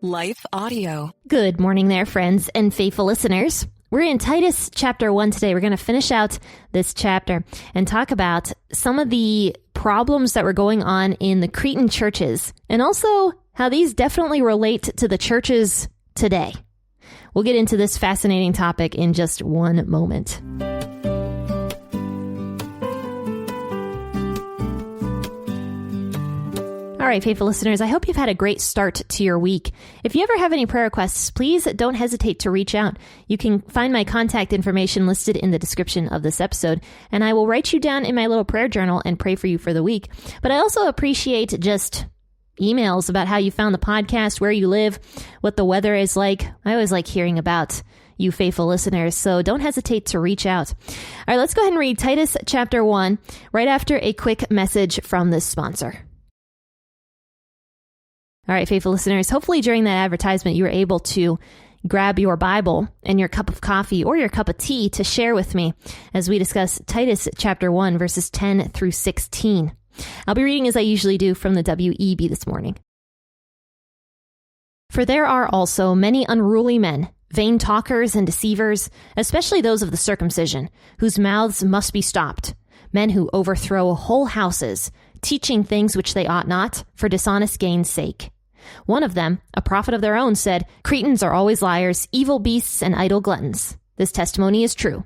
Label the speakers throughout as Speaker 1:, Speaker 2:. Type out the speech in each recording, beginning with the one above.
Speaker 1: LifeAudio.
Speaker 2: Good morning there, friends and faithful listeners. We're in Titus chapter 1 today. We're going to finish out this chapter and talk about some of the problems that were going on in the Cretan churches and also how these definitely relate to the churches today. We'll get into this fascinating topic in just one moment. All right, faithful listeners, I hope you've had a great start to your week. If you ever have any prayer requests, please don't hesitate to reach out. You can find my contact information listed in the description of this episode, and I will write you down in my little prayer journal and pray for you for the week. But I also appreciate just emails about how you found the podcast, where you live, what the weather is like. I always like hearing about you faithful listeners, so don't hesitate to reach out. All right, let's go ahead and read Titus chapter 1 right after a quick message from this sponsor. All right, faithful listeners, hopefully during that advertisement, you were able to grab your Bible and your cup of coffee or your cup of tea to share with me as we discuss Titus chapter 1, verses 10 through 16. I'll be reading as I usually do from the WEB this morning. For there are also many unruly men, vain talkers and deceivers, especially those of the circumcision, whose mouths must be stopped, men who overthrow whole houses, teaching things which they ought not, for dishonest gain's sake. One of them, a prophet of their own, said, Cretans are always liars, evil beasts, and idle gluttons. This testimony is true.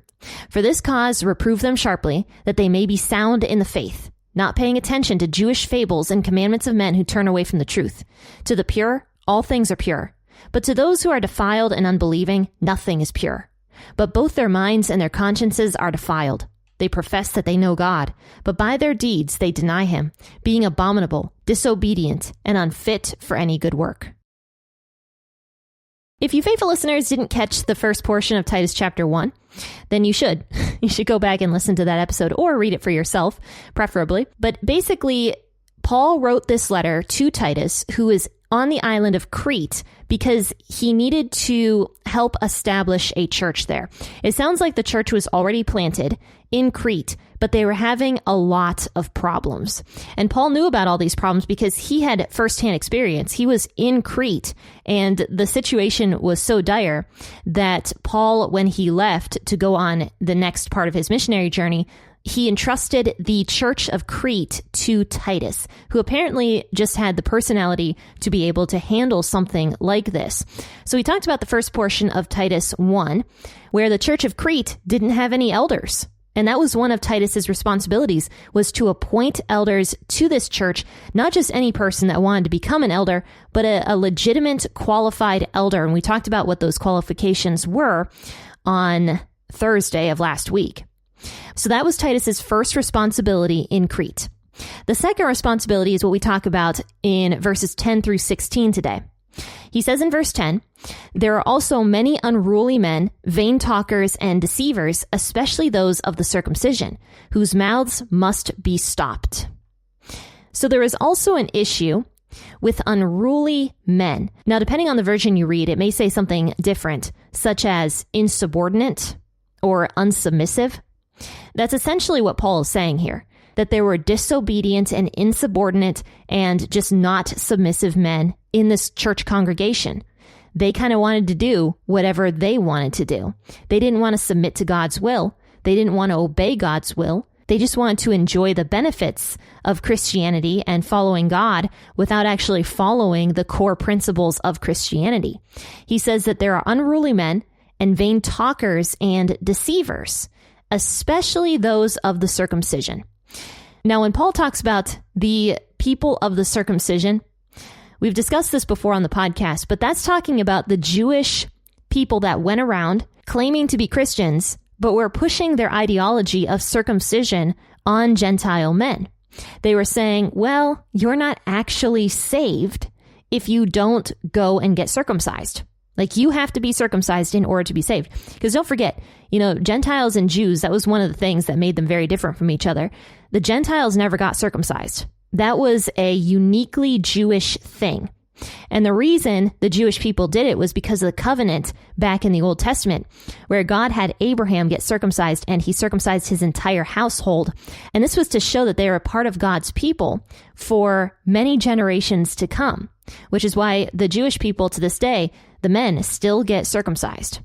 Speaker 2: For this cause reprove them sharply, that they may be sound in the faith, not paying attention to Jewish fables and commandments of men who turn away from the truth. To the pure, all things are pure. But to those who are defiled and unbelieving, nothing is pure. But both their minds and their consciences are defiled. They profess that they know God, but by their deeds they deny him, being abominable, disobedient, and unfit for any good work. If you faithful listeners didn't catch the first portion of Titus chapter 1, then you should. You should go back and listen to that episode or read it for yourself, preferably. But basically, Paul wrote this letter to Titus, who is on the island of Crete, because he needed to help establish a church there. It sounds like the church was already planted in Crete, but they were having a lot of problems. And Paul knew about all these problems because he had firsthand experience. He was in Crete, and the situation was so dire that Paul, when he left to go on the next part of his missionary journey, he entrusted the church of Crete to Titus, who apparently just had the personality to be able to handle something like this. So we talked about the first portion of Titus 1, where the church of Crete didn't have any elders. And that was one of Titus's responsibilities, was to appoint elders to this church, not just any person that wanted to become an elder, but a legitimate qualified elder. And we talked about what those qualifications were on Thursday of last week. So that was Titus's first responsibility in Crete. The second responsibility is what we talk about in verses 10 through 16 today. He says in verse 10, there are also many unruly men, vain talkers and deceivers, especially those of the circumcision, whose mouths must be stopped. So there is also an issue with unruly men. Now, depending on the version you read, it may say something different, such as insubordinate or unsubmissive. That's essentially what Paul is saying here, that there were disobedient and insubordinate and just not submissive men in this church congregation. They kind of wanted to do whatever they wanted to do. They didn't want to submit to God's will. They didn't want to obey God's will. They just wanted to enjoy the benefits of Christianity and following God without actually following the core principles of Christianity. He says that there are unruly men and vain talkers and deceivers, especially those of the circumcision. Now, when Paul talks about the people of the circumcision, we've discussed this before on the podcast, but that's talking about the Jewish people that went around claiming to be Christians, but were pushing their ideology of circumcision on Gentile men. They were saying, well, you're not actually saved if you don't go and get circumcised. Like, you have to be circumcised in order to be saved. Because don't forget, Gentiles and Jews, that was one of the things that made them very different from each other. The Gentiles never got circumcised. That was a uniquely Jewish thing. And the reason the Jewish people did it was because of the covenant back in the Old Testament, where God had Abraham get circumcised, and he circumcised his entire household. And this was to show that they were a part of God's people for many generations to come, which is why the Jewish people to this day, the men still get circumcised.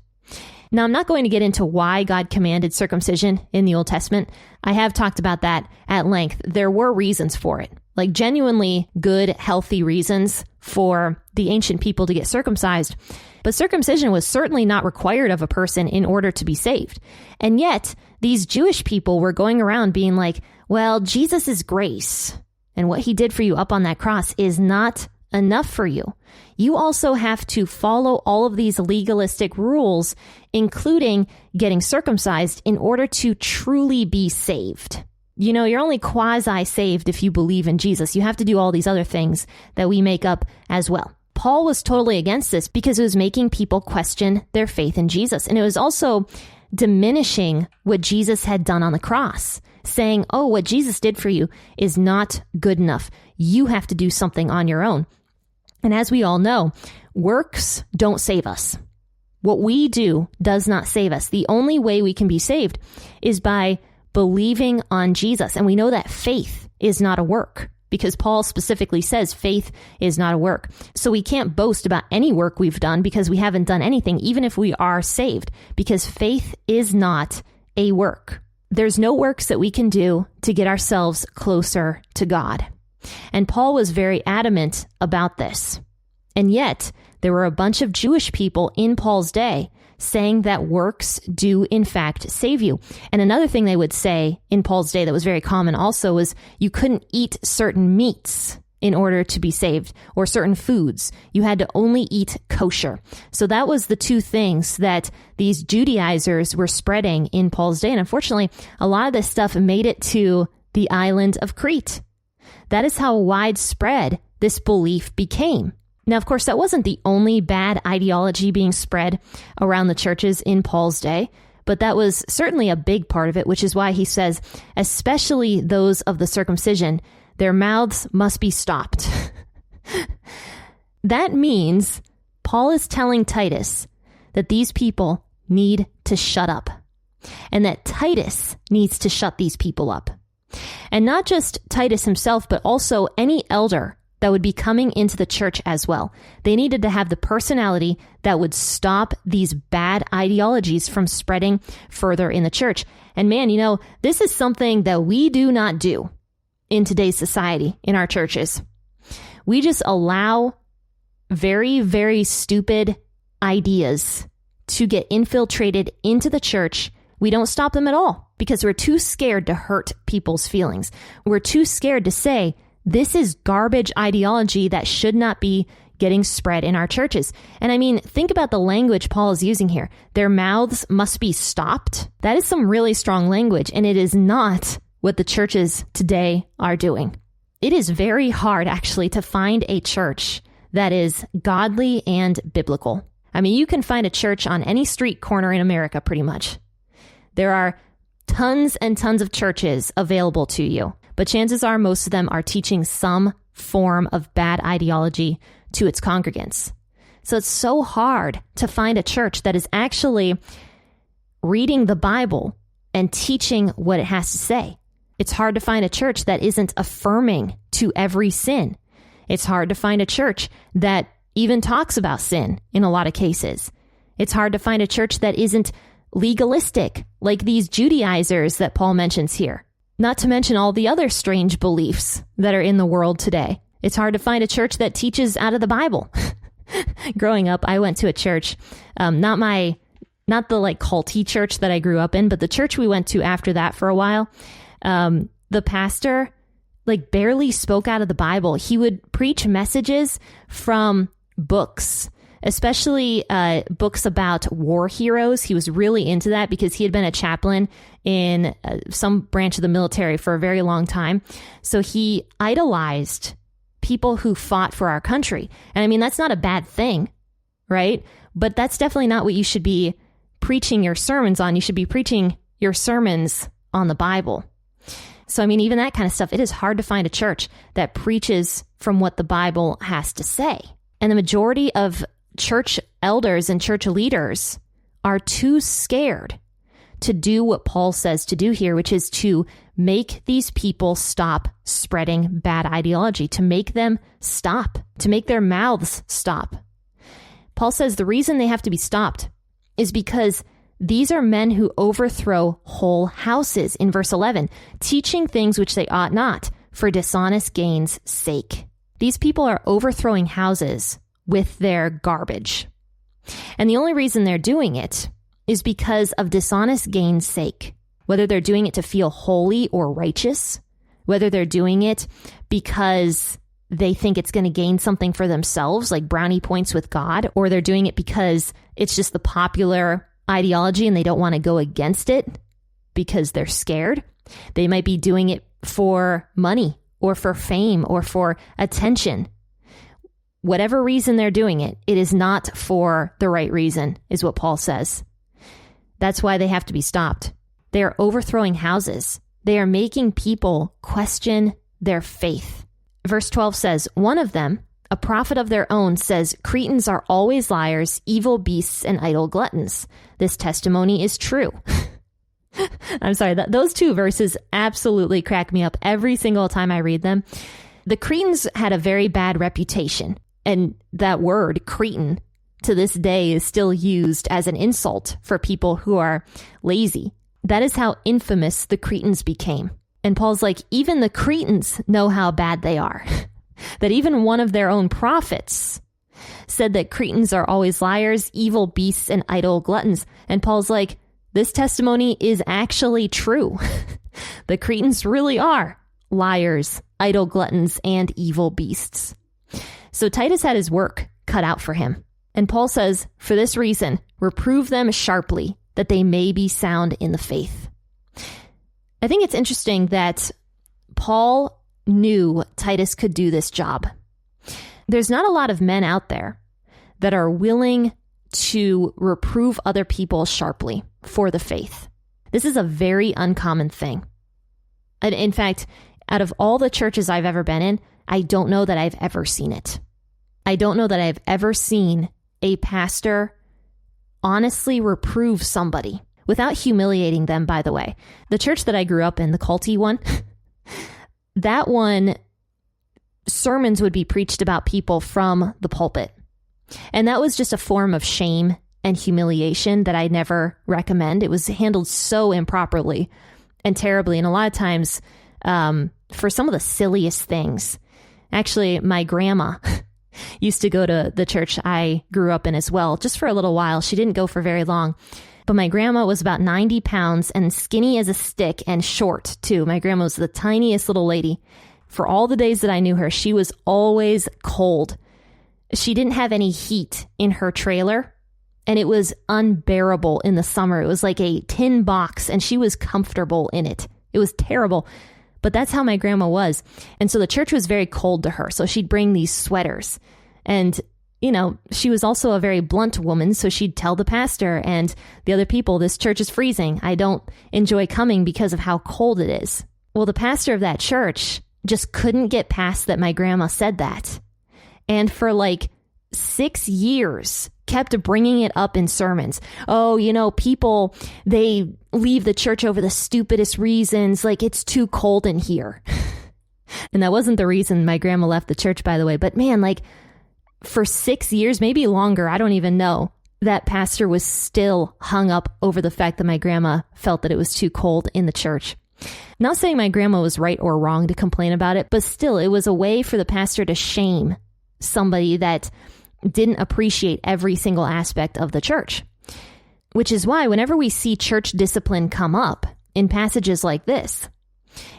Speaker 2: Now, I'm not going to get into why God commanded circumcision in the Old Testament. I have talked about that at length. There were reasons for it, like genuinely good, healthy reasons for the ancient people to get circumcised. But circumcision was certainly not required of a person in order to be saved. And yet, these Jewish people were going around being like, well, Jesus' grace and what he did for you up on that cross is not enough for you. You also have to follow all of these legalistic rules, including getting circumcised, in order to truly be saved. You know, you're only quasi-saved if you believe in Jesus. You have to do all these other things that we make up as well. Paul was totally against this because it was making people question their faith in Jesus. And it was also diminishing what Jesus had done on the cross, saying, oh, what Jesus did for you is not good enough. You have to do something on your own. And as we all know, works don't save us. What we do does not save us. The only way we can be saved is by believing on Jesus. And we know that faith is not a work, because Paul specifically says faith is not a work. So we can't boast about any work we've done because we haven't done anything, even if we are saved, because faith is not a work. There's no works that we can do to get ourselves closer to God. And Paul was very adamant about this. And yet, there were a bunch of Jewish people in Paul's day saying that works do in fact save you. And another thing they would say in Paul's day that was very common also was you couldn't eat certain meats in order to be saved, or certain foods. You had to only eat kosher. So that was the two things that these Judaizers were spreading in Paul's day. And unfortunately, a lot of this stuff made it to the island of Crete. That is how widespread this belief became. Now, of course, that wasn't the only bad ideology being spread around the churches in Paul's day, but that was certainly a big part of it, which is why he says, especially those of the circumcision, their mouths must be stopped. That means Paul is telling Titus that these people need to shut up, and that Titus needs to shut these people up. And not just Titus himself, but also any elder that would be coming into the church as well. They needed to have the personality that would stop these bad ideologies from spreading further in the church. And man, you know, this is something that we do not do in today's society, in our churches. We just allow very, very stupid ideas to get infiltrated into the church. We don't stop them at all because we're too scared to hurt people's feelings. We're too scared to say, this is garbage ideology that should not be getting spread in our churches. And I mean, think about the language Paul is using here. Their mouths must be stopped. That is some really strong language, and it is not what the churches today are doing. It is very hard, actually, to find a church that is godly and biblical. I mean, you can find a church on any street corner in America, pretty much. There are tons and tons of churches available to you, but chances are most of them are teaching some form of bad ideology to its congregants. So it's so hard to find a church that is actually reading the Bible and teaching what it has to say. It's hard to find a church that isn't affirming to every sin. It's hard to find a church that even talks about sin in a lot of cases. It's hard to find a church that isn't legalistic, like these Judaizers that Paul mentions here. Not to mention all the other strange beliefs that are in the world today. It's hard to find a church that teaches out of the Bible. Growing up, I went to a church, not the like culty church that I grew up in, but the church we went to after that for a while. The pastor like barely spoke out of the Bible. He would preach messages from books, especially books about war heroes. He was really into that because he had been a chaplain in some branch of the military for a very long time. So he idolized people who fought for our country. And I mean, that's not a bad thing, right? But that's definitely not what you should be preaching your sermons on. You should be preaching your sermons on the Bible. So, I mean, even that kind of stuff, it is hard to find a church that preaches from what the Bible has to say. And the majority of church elders and church leaders are too scared to do what Paul says to do here, which is to make these people stop spreading bad ideology, to make them stop, to make their mouths stop. Paul says the reason they have to be stopped is because these are men who overthrow whole houses, in verse 11, teaching things which they ought not, for dishonest gain's sake. These people are overthrowing houses with their garbage. And the only reason they're doing it is because of dishonest gain's sake. Whether they're doing it to feel holy or righteous, whether they're doing it because they think it's going to gain something for themselves, like brownie points with God, or they're doing it because it's just the popular ideology and they don't want to go against it because they're scared. They might be doing it for money or for fame or for attention. Whatever reason they're doing it, it is not for the right reason, is what Paul says. That's why they have to be stopped. They are overthrowing houses. They are making people question their faith. Verse 12 says, one of them, a prophet of their own, says, Cretans are always liars, evil beasts, and idle gluttons. This testimony is true. I'm sorry, those two verses absolutely crack me up every single time I read them. The Cretans had a very bad reputation, and that word, Cretan, to this day is still used as an insult for people who are lazy. That is how infamous the Cretans became. And Paul's like, even the Cretans know how bad they are. That even one of their own prophets said that Cretans are always liars, evil beasts, and idle gluttons. And Paul's like, this testimony is actually true. The Cretans really are liars, idle gluttons, and evil beasts. So Titus had his work cut out for him. And Paul says, for this reason, reprove them sharply, that they may be sound in the faith. I think it's interesting that Paul knew Titus could do this job. There's not a lot of men out there that are willing to reprove other people sharply for the faith. This is a very uncommon thing. And in fact, out of all the churches I've ever been in, I don't know that I've ever seen it. I don't know that I've ever seen a pastor honestly reprove somebody without humiliating them, by the way. The church that I grew up in, the culty one, that one, sermons would be preached about people from the pulpit. And that was just a form of shame and humiliation that I never recommend. It was handled so improperly and terribly. And a lot of times for some of the silliest things. Actually, my grandma used to go to the church I grew up in as well, just for a little while. She didn't go for very long. But my grandma was about 90 pounds and skinny as a stick and short, too. My grandma was the tiniest little lady. For all the days that I knew her, she was always cold. She didn't have any heat in her trailer, and it was unbearable in the summer. It was like a tin box, and she was comfortable in it. It was terrible. But that's how my grandma was. And so the church was very cold to her. So she'd bring these sweaters. And, you know, she was also a very blunt woman. So she'd tell the pastor and the other people, this church is freezing. I don't enjoy coming because of how cold it is. Well, the pastor of that church just couldn't get past that my grandma said that. And for like 6 years, kept bringing it up in sermons. Oh, you know, people, they leave the church over the stupidest reasons, like it's too cold in here. And that wasn't the reason my grandma left the church, by the way. But man, like for 6 years, maybe longer, I don't even know, that pastor was still hung up over the fact that my grandma felt that it was too cold in the church. Not saying my grandma was right or wrong to complain about it, but still, it was a way for the pastor to shame somebody that didn't appreciate every single aspect of the church. Which is why whenever we see church discipline come up in passages like this,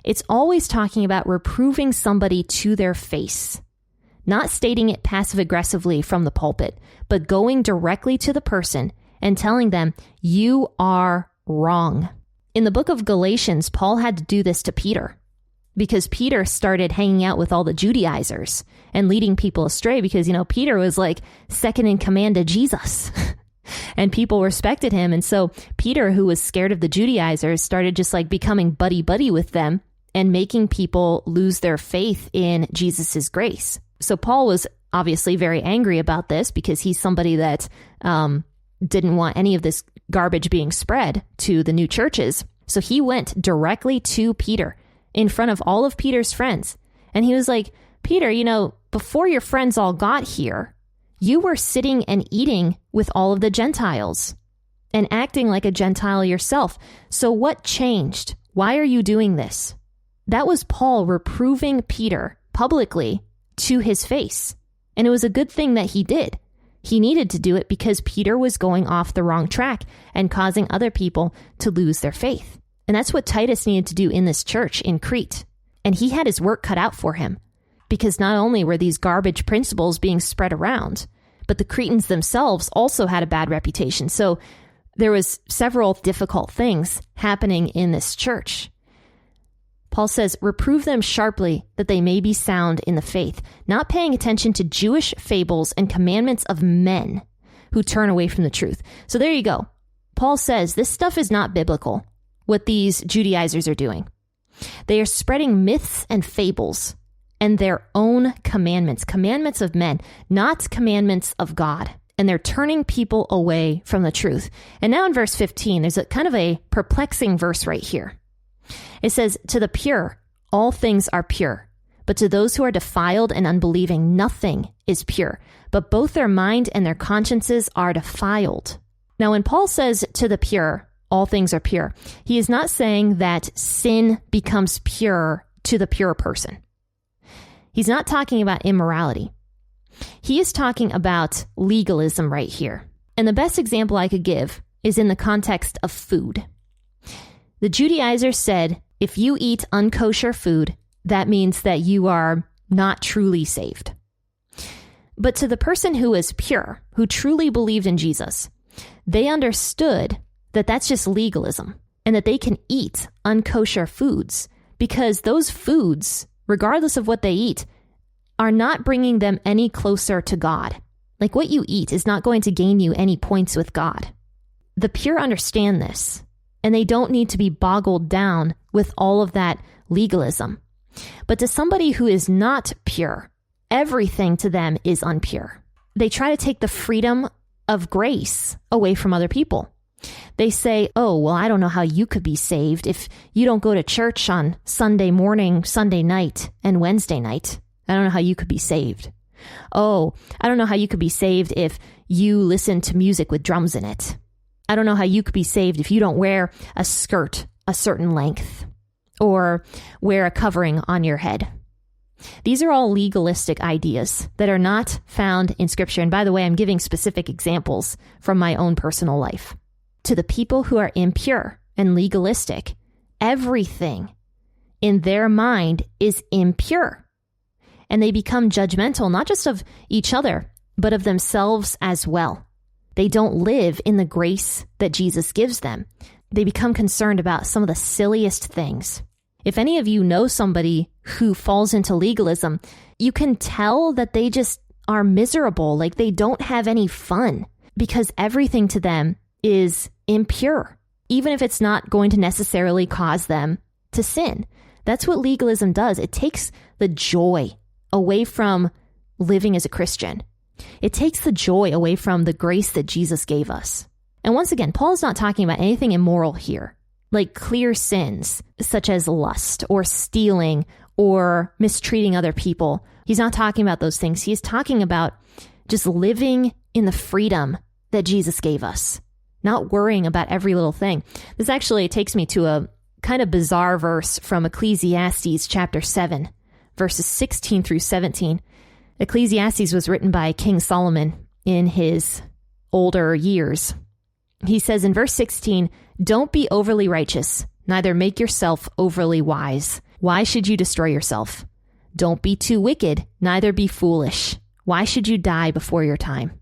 Speaker 2: it's always talking about reproving somebody to their face, not stating it passive-aggressively from the pulpit, but going directly to the person and telling them, you are wrong. In the book of Galatians, Paul had to do this to Peter, because Peter started hanging out with all the Judaizers and leading people astray because, you know, Peter was like second in command to Jesus and people respected him. And so Peter, who was scared of the Judaizers, started just like becoming buddy-buddy with them and making people lose their faith in Jesus's grace. So Paul was obviously very angry about this because he's somebody that didn't want any of this garbage being spread to the new churches. So he went directly to Peter in front of all of Peter's friends. And he was like, Peter, before your friends all got here, you were sitting and eating with all of the Gentiles and acting like a Gentile yourself. So what changed? Why are you doing this? That was Paul reproving Peter publicly to his face. And it was a good thing that he did. He needed to do it because Peter was going off the wrong track and causing other people to lose their faith. And that's what Titus needed to do in this church in Crete. And he had his work cut out for him because not only were these garbage principles being spread around, but the Cretans themselves also had a bad reputation. So there was several difficult things happening in this church. Paul says, reprove them sharply that they may be sound in the faith, not paying attention to Jewish fables and commandments of men who turn away from the truth. So there you go. Paul says this stuff is not biblical, what these Judaizers are doing. They are spreading myths and fables and their own commandments of men, not commandments of God. And they're turning people away from the truth. And now in verse 15, there's a kind of a perplexing verse right here. It says, to the pure, all things are pure. But to those who are defiled and unbelieving, nothing is pure. But both their mind and their consciences are defiled. Now, when Paul says to the pure, all things are pure, he is not saying that sin becomes pure to the pure person. He's not talking about immorality. He is talking about legalism right here. And the best example I could give is in the context of food. The Judaizers said, if you eat unkosher food, that means that you are not truly saved. But to the person who is pure, who truly believed in Jesus, they understood that that's just legalism and that they can eat unkosher foods because those foods, regardless of what they eat, are not bringing them any closer to God. Like what you eat is not going to gain you any points with God. The pure understand this, and they don't need to be boggled down with all of that legalism. But to somebody who is not pure, everything to them is unpure. They try to take the freedom of grace away from other people. They say, oh, well, I don't know how you could be saved if you don't go to church on Sunday morning, Sunday night, and Wednesday night. I don't know how you could be saved. Oh, I don't know how you could be saved if you listen to music with drums in it. I don't know how you could be saved if you don't wear a skirt a certain length or wear a covering on your head. These are all legalistic ideas that are not found in Scripture. And by the way, I'm giving specific examples from my own personal life. To the people who are impure and legalistic, everything in their mind is impure. And they become judgmental, not just of each other, but of themselves as well. They don't live in the grace that Jesus gives them. They become concerned about some of the silliest things. If any of you know somebody who falls into legalism, you can tell that they just are miserable, like they don't have any fun, because everything to them is impure, even if it's not going to necessarily cause them to sin. That's what legalism does. It takes the joy away from living as a Christian. It takes the joy away from the grace that Jesus gave us. And once again, Paul is not talking about anything immoral here, like clear sins such as lust or stealing or mistreating other people. He's not talking about those things. He's talking about just living in the freedom that Jesus gave us, not worrying about every little thing. This actually takes me to a kind of bizarre verse from Ecclesiastes chapter 7, verses 16 through 17. Ecclesiastes was written by King Solomon in his older years. He says in verse 16, "Don't be overly righteous, neither make yourself overly wise. Why should you destroy yourself? Don't be too wicked, neither be foolish. Why should you die before your time?"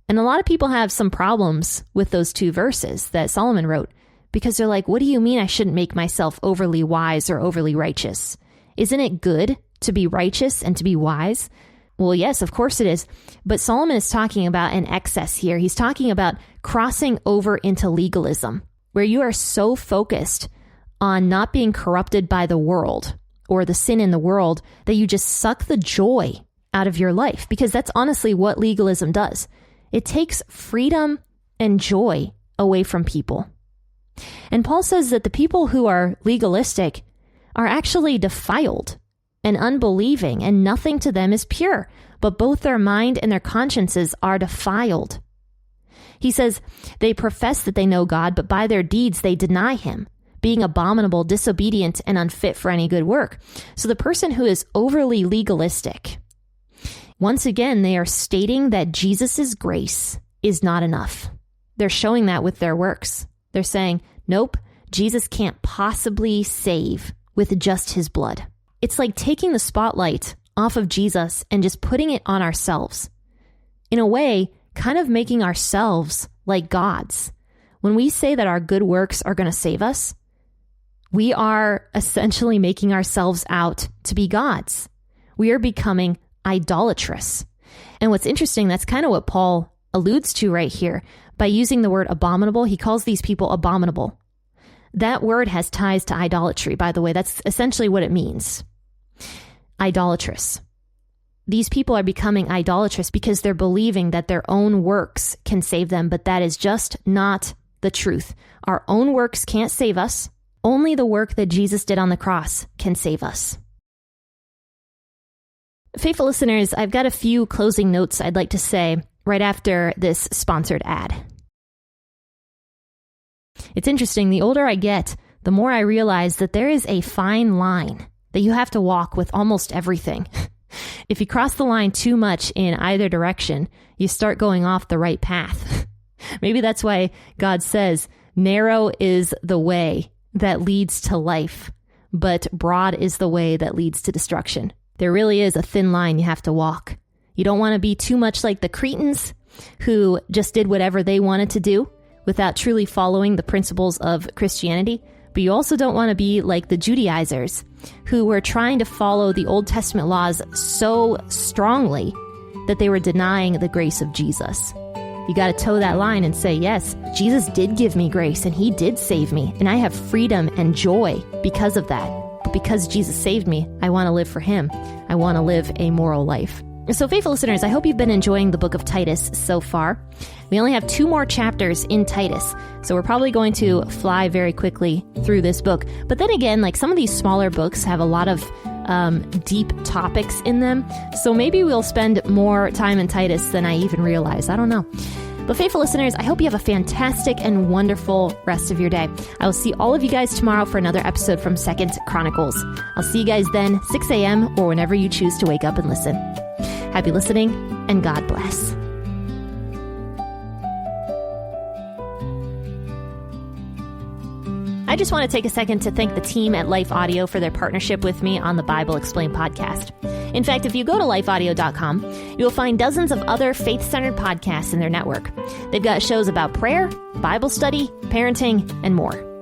Speaker 2: And a lot of people have some problems with those two verses that Solomon wrote, because they're like, what do you mean I shouldn't make myself overly wise or overly righteous? Isn't it good to be righteous and to be wise? Well, yes, of course it is. But Solomon is talking about an excess here. He's talking about crossing over into legalism, where you are so focused on not being corrupted by the world or the sin in the world that you just suck the joy out of your life, because that's honestly what legalism does. It takes freedom and joy away from people. And Paul says that the people who are legalistic are actually defiled and unbelieving, and nothing to them is pure, but both their mind and their consciences are defiled. He says they profess that they know God, but by their deeds they deny him, being abominable, disobedient, and unfit for any good work. So the person who is overly legalistic, once again, they are stating that Jesus' grace is not enough. They're showing that with their works. They're saying, nope, Jesus can't possibly save with just his blood. It's like taking the spotlight off of Jesus and just putting it on ourselves. In a way, kind of making ourselves like gods. When we say that our good works are going to save us, we are essentially making ourselves out to be gods. We are becoming idolatrous. And what's interesting, that's kind of what Paul alludes to right here. By using the word abominable, he calls these people abominable. That word has ties to idolatry, by the way. That's essentially what it means. Idolatrous. These people are becoming idolatrous because they're believing that their own works can save them, but that is just not the truth. Our own works can't save us. Only the work that Jesus did on the cross can save us. Faithful listeners, I've got a few closing notes I'd like to say right after this sponsored ad. It's interesting, the older I get, the more I realize that there is a fine line that you have to walk with almost everything. If you cross the line too much in either direction, you start going off the right path. Maybe that's why God says, narrow is the way that leads to life, but broad is the way that leads to destruction. There really is a thin line you have to walk. You don't want to be too much like the Cretans, who just did whatever they wanted to do without truly following the principles of Christianity. But you also don't want to be like the Judaizers, who were trying to follow the Old Testament laws so strongly that they were denying the grace of Jesus. You got to toe that line and say, yes, Jesus did give me grace and he did save me, and I have freedom and joy because of that. But because Jesus saved me, I want to live for him. I want to live a moral life. So faithful listeners, I hope you've been enjoying the book of Titus so far. We only have 2 more chapters in Titus, so we're probably going to fly very quickly through this book. But then again, like some of these smaller books have a lot of deep topics in them, so maybe we'll spend more time in Titus than I even realize. I don't know. But faithful listeners, I hope you have a fantastic and wonderful rest of your day. I will see all of you guys tomorrow for another episode from 2nd Chronicles. I'll see you guys then, 6 a.m. or whenever you choose to wake up and listen. Happy listening, and God bless. I just want to take a second to thank the team at LifeAudio for their partnership with me on the Bible Explained podcast. In fact, if you go to lifeaudio.com, you'll find dozens of other faith-centered podcasts in their network. They've got shows about prayer, Bible study, parenting, and more.